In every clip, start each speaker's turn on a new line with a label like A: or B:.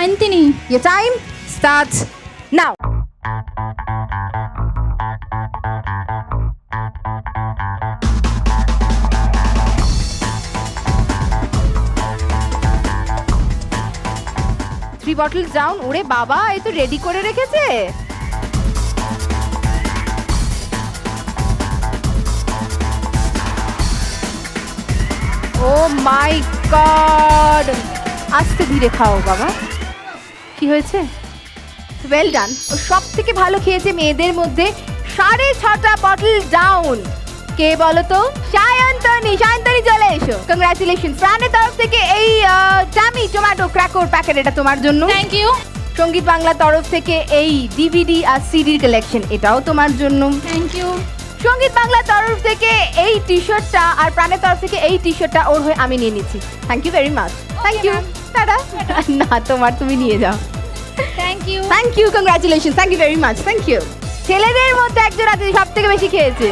A: সায়ন্তিনী।
B: Your time starts now. Three bottles down. ওরে বাবা, এই তো রেডি করে রেখেছে। ও মাই গড, আস্তে ধীরে খাও বাবা। কি হয়েছে? Well done. ও সব থেকে ভালো খেয়েছে মেয়েদের মধ্যে। 6.5টা বটল ডাউন। কে বলো তো? সায়ন্তনী। সায়ন্তনী চলে এসো। কংগ্রাচুলেশন। প্রাণের তরফ থেকে এই টামি টমেটো ক্র্যাকর প্যাকেট, এটা তোমার জন্য।
A: Thank you.
B: সঙ্গীত বাংলা তরফ থেকে এই ডিভিডি আর সিডির কালেকশন, এটাও তোমার জন্য।
A: Thank you.
B: সঙ্গীত বাংলা তরফ থেকে এই টি শার্টটা আর প্রাণের তরফ থেকে এই টি শার্টটা ওর হয়ে আমি নিয়ে নিচ্ছি। Thank you very much. Thank you. Tata. না, তোমার, তুমি নিয়ে যাও।
A: Thank you.
B: Thank you, congratulation, thank you very much, thank you. ছেলেদের মধ্যে একজন আছে সব থেকে বেশি খেয়েছে।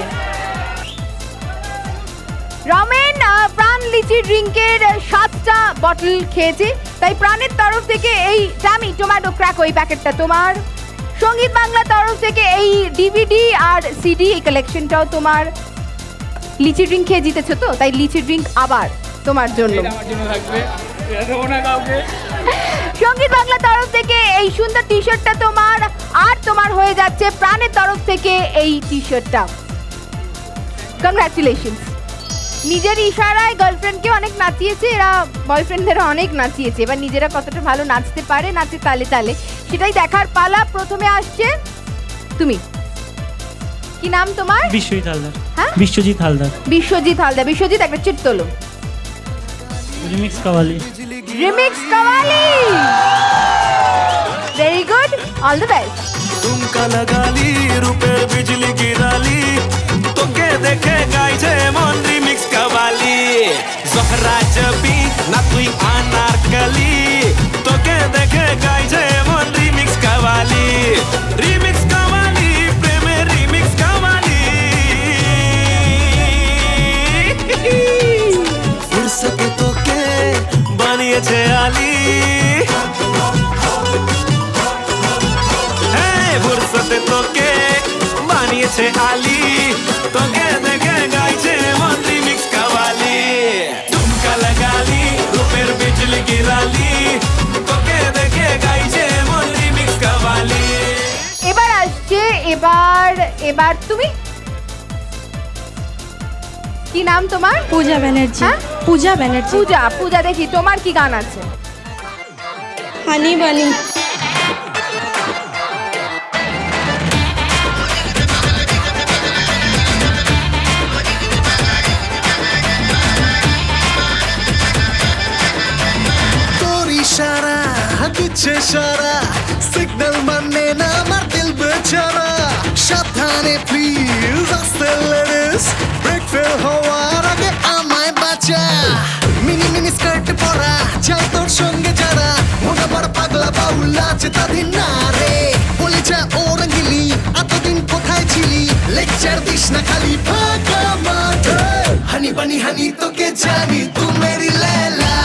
B: রমেন প্রাণ লিচি ড্রিঙ্কের 7টা বটল খেয়েছে, তাই প্রাণের তরফ থেকে এই টামি টমেটো ক্র্যাক ওই প্যাকেটটা তোমার। সঙ্গীত বাংলা তরফ থেকে এই ডিভিডি আর সিডি এই কালেকশনটাও তোমার। লিচি ড্রিঙ্ক খেয়ে জিতেছো তো, তাই লিচি ড্রিঙ্ক আবার তোমার জন্য। সঙ্গীত বাংলা তরফ থেকে এই সুন্দর টি শার্টটা তোমার, আর তোমার হয়ে যাচ্ছে প্রাণের তরফ থেকে এই টি শার্টটা। কংগ্রাচুলেশন। নিজের ইশারায় গার্লফ্রেন্ডকে অনেক নাচিয়েছে, এরা বয়ফ্রেন্ডদেরও অনেক নাচিয়েছে। এবার নিজেরা কতটা ভালো নাচতে পারে, নাচে তালে তালে, সেটাই দেখার পালা। প্রথমে আসছে তুমি। কি নাম তোমার?
C: বিশ্বজিৎ হালদার।
B: হ্যাঁ,
C: বিশ্বজিৎ হালদার।
B: বিশ্বজিৎ হালদার। বিশ্বজিৎ, একটা চিট তোলো।
C: Remix qawwali.
B: Remix qawwali. Very good, all the best.
D: तुमका लगाली रूपे बिजली गिराली তোকে দেখে গাইছে মন রিমিক্স কাওয়ালি জহরা জবি না তুই আনারকলি তোকে দেখে গাইছে মন রিমিক্স কাওয়ালি রিমিক্স কাওয়ালি প্রেমে রিমিক্স কাওয়ালি ফুরসতে তোকে বানিয়েছে আলী ফুরসতে তোকে বানিয়েছে আলী তোকে দেখে গাইছে মন রিমিক্স কাওয়ালি ঝুমকা লাগালি রূপের বিজলি গিরালি তোকে দেখে গাইছে মন রিমিক্স কাওয়ালি।
B: এবার আসছে, এবার তুমি। কি নাম তোমার?
A: পূজা ব্যানার্জি।
B: হ্যাঁ?
A: পূজা ব্যানার্জি।
B: পূজা, দেখি তোমার কি গান আছে?
A: হানি বানি।
D: ইশারা দিচ্ছে সারা সিগন্যাল মানে না আমার দিল বেচারা সাবধানে প্লিজ আস্তে লেডিস ব্রেক ফেল হওয়ার আগে আমায় বাঁচা মিনি মিনি স্কার্ট পরা চাই তোর সঙ্গে যারা মোটা বড় পাগলা বাউল আছে তাদের না রে বলে যা ও রঙ্গিলি এতদিন কোথায় ছিলি লেকচার দিস না খালি ফাঁকা মাঠে হানি বানি হানি তোকে জানি তু মেরি লেলা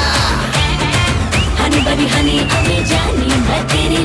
E: हनी बनी हनी हमें जानी मैं तेरी